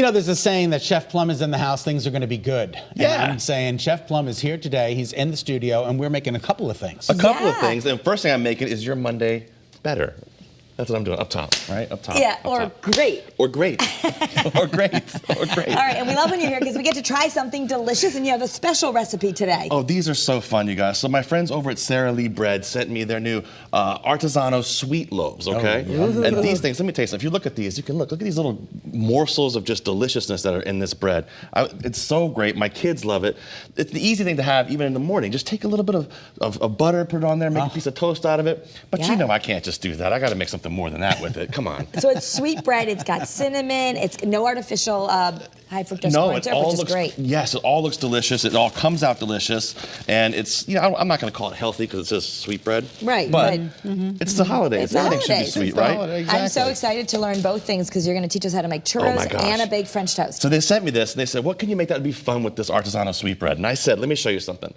You know, there's a saying that Chef Plum is in the house, things are going to be good. Yeah. And I'm saying Chef Plum is here today. He's in the studio, and we're making a couple of things. A couple of things. And first thing I'm making is your Monday better. That's what I'm doing, up top, right? Up top. Yeah, up or top. great. Or great. Or great. Or great. All right, and we love when you're here because we get to try something delicious, and you have a special recipe today. Oh, these are so fun, you guys. So my friends over at Sara Lee Bread sent me their new artisanal sweet loaves, okay? Oh, and these things, let me tell you something. If you look at these, you can look at these little morsels of just deliciousness that are in this bread. It's so great. My kids love it. It's the easy thing to have even in the morning. Just take a little bit of butter, put it on there, make a piece of toast out of it. But you know I can't just do that. I got to make something more than that with it. Come on. So it's sweet bread. It's got cinnamon. It's no artificial high fructose corn syrup, which is great. Yes, it all looks delicious. It all comes out delicious, and it's I'm not going to call it healthy because it says sweet bread. Right, but it's the holidays. It's the Everything should be holidays. sweet, It's the right? holiday, I'm so exactly. excited to learn both things because you're going to teach us how to make churros and a baked French toast. So they sent me this, and they said, "What can you make that would be fun with this artisanal sweet bread?" And I said, "Let me show you something.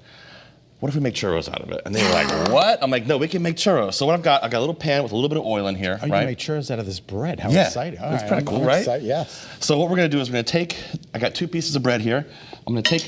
What if we make churros out of it?" And they were like, "What?" I'm like, "No, we can make churros." So what I got a little pan with a little bit of oil in here, Oh, you right? make churros out of this bread. How Yeah. exciting. All It's right, pretty cool, I'm right? excited, yes. So what we're gonna do is we're gonna take, I got 2 pieces of bread here. I'm gonna take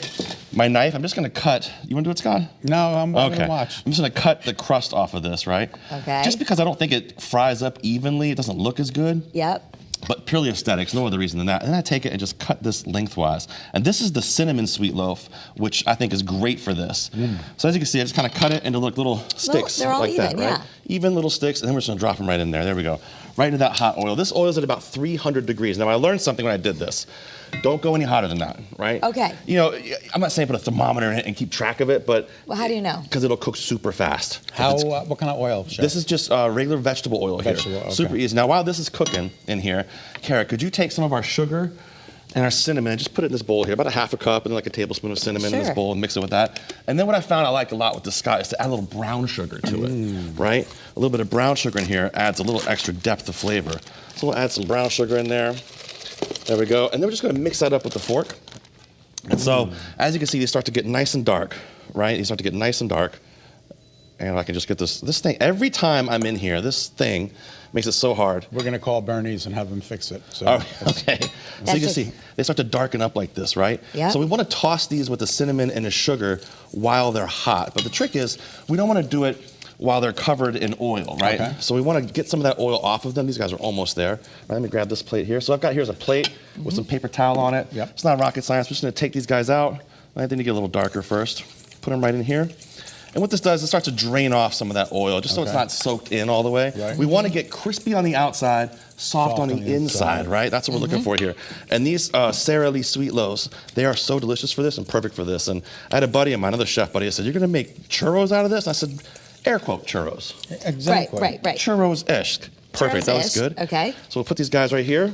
my knife. I'm just gonna cut. You wanna do it, Scott? No, I'm Okay. gonna watch. I'm just gonna cut the crust off of this, right? Okay. Just because I don't think it fries up evenly, it doesn't look as good. Yep. But purely aesthetics, no other reason than that. And then I take it and just cut this lengthwise. And this is the cinnamon sweet loaf, which I think is great for this. So as you can see, I just kind of cut it into little sticks they're all like that, even, right? Even little sticks, and then we're just gonna drop them right in there. There we go. Right into that hot oil. This oil is at about 300 degrees. Now I learned something when I did this. Don't go any hotter than that, right? Okay. You know, I'm not saying put a thermometer in it and keep track of it, but Well, how do you know? because it'll cook super fast. What kind of oil, Chef? This is just regular vegetable oil Vegetable, here. okay. Super easy. Now, while this is cooking in here, Kara, could you take some of our sugar and our cinnamon and just put it in this bowl here, about a half a cup and like a tablespoon of cinnamon in this Sure. bowl and mix it with that. And then what I found I like a lot with this Scott is to add a little brown sugar to it, right? A little bit of brown sugar in here adds a little extra depth of flavor. So we'll add some brown sugar in there. There we go. And then we're just gonna mix that up with the fork. And so, as you can see, they start to get nice and dark, right? They start to get nice and dark. And I can just get this thing, every time I'm in here, this thing makes it so hard. We're gonna call Bernie's and have him fix it. So Oh, okay. So you can just- see, they start to darken up like this, right? Yep. So we want to toss these with the cinnamon and the sugar while they're hot. But the trick is, we don't want to do it while they're covered in oil, right? Okay. So we want to get some of that oil off of them. These guys are almost there. Right, let me grab this plate here. So I've got, here's a plate with some paper towel on it. Yep. It's not rocket science. We're just going to take these guys out. I think they get a little darker first. Put them right in here. And what this does, it starts to drain off some of that oil, just so it's Okay. not soaked in all the way. Right. We want to get crispy on the outside, soft on the inside, right? That's what we're looking for here. And these Sara Lee sweet loaves, they are so delicious for this and perfect for this. And I had a buddy of mine, another chef buddy, I said, "You're going to make churros out of this?" And I said, air quote, churros. exactly. Right. Churros-ish. Perfect, that was Churros-ish, good. okay. So we'll put these guys right here.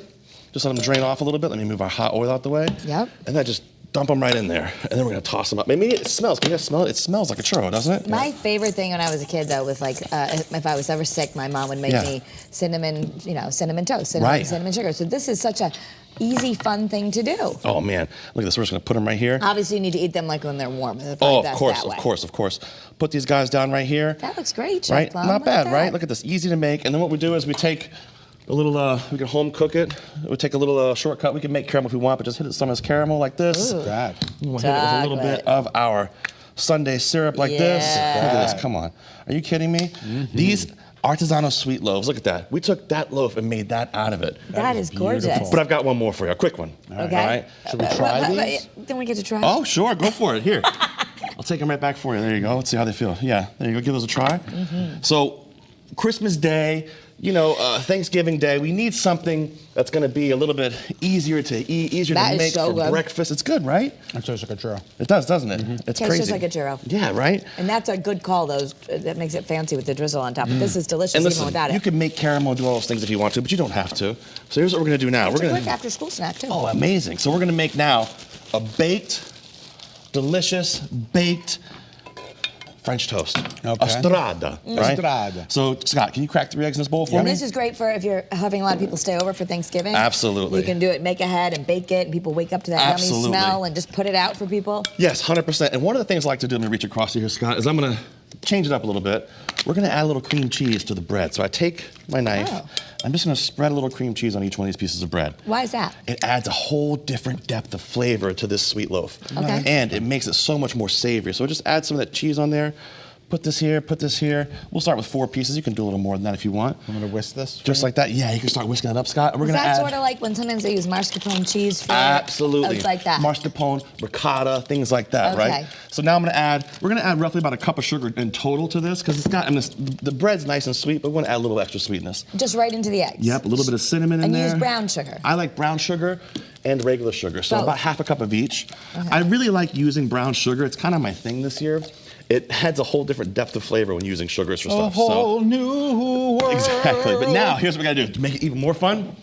Just let them drain off a little bit. Let me move our hot oil out the way. Yep. And then just dump them right in there. And then we're going to toss them up. Maybe it smells. Can you guys smell it? It smells like a churro, doesn't it? My favorite thing when I was a kid, though, was like if I was ever sick, my mom would make Yeah. me cinnamon toast, Right. cinnamon sugar. So this is such a easy, fun thing to do. Oh, man. Look at this. We're just going to put them right here. Obviously, you need to eat them like when they're warm. They're Oh, probably of best course, that way. of course. Put these guys down right here. That looks great, Chef Right? Plum. Not Look at bad, that. right? Look at this. Easy to make. And then what we do is we take a little, we can home cook it. We take a little shortcut. We can make caramel if we want, but just hit it some of this caramel like this. Ooh. That. We'll hit it with a little bit of our Sunday syrup like this. Look at this. Come on. Are you kidding me? These artisanal sweet loaves, look at that. We took that loaf and made that out of it. That is gorgeous. beautiful. But I've got one more for you, a quick one. Okay. All right? Should we try these? Then we get to try. Oh, sure. Go for it. Here. I'll take them right back for you. There you go. Let's see how they feel. Yeah, there you go. Give those a try. So, Christmas Day, Thanksgiving Day, we need something that's going to be a little bit easier to eat, easier That to is make so for good. breakfast. It's good, right? That tastes like a churro. It does, doesn't it? It's Tastes crazy. just like a churro. Yeah, right? And that's a good call, that makes it fancy with the drizzle on top. But this is delicious And even listen, without you it. can make caramel, do all those things if you want to, but you don't have to. So here's what we're going to do now. It's We're a going quick after-school snack, too. Oh, amazing. So we're going to make now a baked, delicious, baked French toast. Okay. A strada, right? Strada. So, Scott, can you crack 3 eggs in this bowl for And me? this is great for if you're having a lot of people stay over for Thanksgiving. Absolutely. You can do it, make ahead and bake it, and people wake up to that Absolutely. yummy smell and just put it out for people. Yes, 100%. And one of the things I like to do, let me reach across here, Scott, is I'm going to change it up a little bit. We're gonna add a little cream cheese to the bread. So I take my knife, I'm just gonna spread a little cream cheese on each one of these pieces of bread. Why is that? It adds a whole different depth of flavor to this sweet loaf. Okay. And it makes it so much more savory. So just add some of that cheese on there. Put this here, put this here. We'll start with 4 pieces. You can do a little more than that if you want. I'm gonna whisk this. Just like that. Yeah, you can start whisking it up, Scott. We're Is gonna that add sort of like when sometimes they use mascarpone cheese for absolutely. It's like that. Mascarpone, ricotta, things like that, Okay. right? So now we're gonna add roughly about a cup of sugar in total to this because it's got, the bread's nice and sweet, but we're gonna add a little extra sweetness. Just right into the eggs. Yep, a little bit of cinnamon in there. And use brown sugar. I like brown sugar and regular sugar, so Both. about half a cup of each. Okay. I really like using brown sugar. It's kind of my thing this year. It adds a whole different depth of flavor when using sugars for A stuff. whole new world. Exactly. But now, here's what we gotta do to make it even more fun.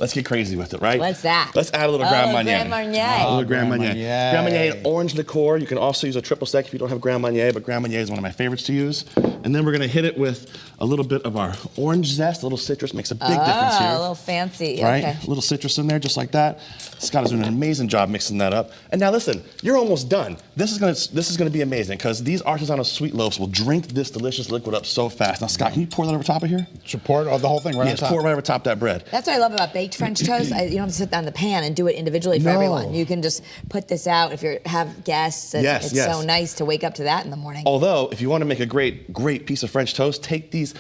Let's get crazy with it, right? What's that? Let's add a little Grand Marnier. Grand Marnier. A little Oh, Grand Grand Marnier. Marnier. Grand Marnier and orange liqueur. You can also use a triple sec if you don't have Grand Marnier, but Grand Marnier is one of my favorites to use. And then we're gonna hit it with a little bit of our orange zest. A little citrus makes a big difference here. A little fancy. Right? Okay. A little citrus in there, just like that. Scott is doing an amazing job mixing that up. And now listen, you're almost done. This is gonna be amazing because these artisanal sweet loaves will drink this delicious liquid up so fast. Now, Scott, can you pour that over top of here? Should pour the whole thing right Yes, on top. pour it right over top of that bread. That's what I love about baked French toast. You don't have to sit down in the pan and do it individually for No. everyone. You can just put this out if you have guests. And Yes, it's yes. so nice to wake up to that in the morning. Although, if you want to make a great piece of French toast, take these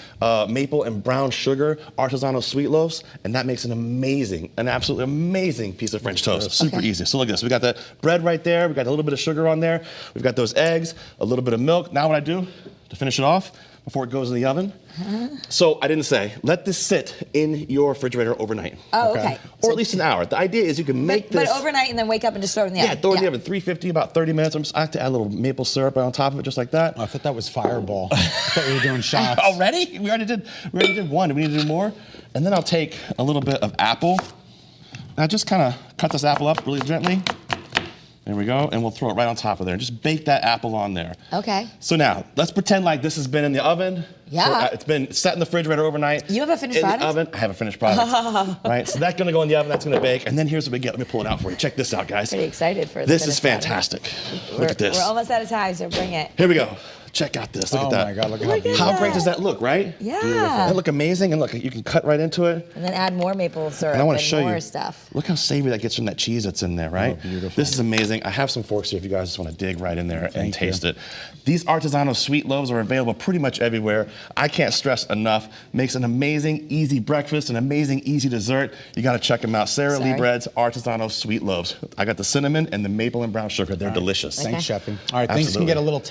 maple and brown sugar artisanal sweet loaves, and that makes an absolutely amazing piece of French toast. Super easy. So look at this. We got the bread right there. We got a little bit of sugar on there. We've got those eggs, a little bit of milk. Now what I do to finish it off before it goes in the oven. So I didn't say, let this sit in your refrigerator overnight. Oh, okay. Or at least an hour. The idea is you can make But this. overnight and then wake up and just throw it in the oven. Yeah, throw it in the oven, 350, about 30 minutes. I like to add a little maple syrup on top of it, just like that. I thought that was Fireball. I thought we were doing shots. Already? We already did one. Do we need to do more? And then I'll take a little bit of apple. Now just kind of cut this apple up really gently. There we go, and we'll throw it right on top of there. Just bake that apple on there. Okay. So now, let's pretend like this has been in the oven. Yeah. It's been set in the refrigerator overnight. You have a finished in product? the oven. I have a finished product. Right, so that's gonna go in the oven, that's gonna bake, and then here's what we get. Let me pull it out for you. Check this out, guys. Pretty excited for This is finished product. fantastic. Look at this. We're almost out of time, so bring it. Here we go. Check out this. Look Oh at that. my God, look at Look how at beautiful. How great does that look, right? Yeah. Doesn't that look amazing? And look, you can cut right into it. And then add more maple syrup And I want to and show more you. stuff. Look how savory that gets from that cheese that's in there, right? Oh, beautiful. This is amazing. I have some forks here if you guys just want to dig right in there and Thank taste you. it. These artisanal sweet loaves are available pretty much everywhere. I can't stress enough. Makes an amazing, easy breakfast, an amazing, easy dessert. You got to check them out. Sara Lee Sorry. Bread's artisanal sweet loaves. I got the cinnamon and the maple and brown sugar. They're delicious. Thanks, chefing. All right, things can Absolutely. get a little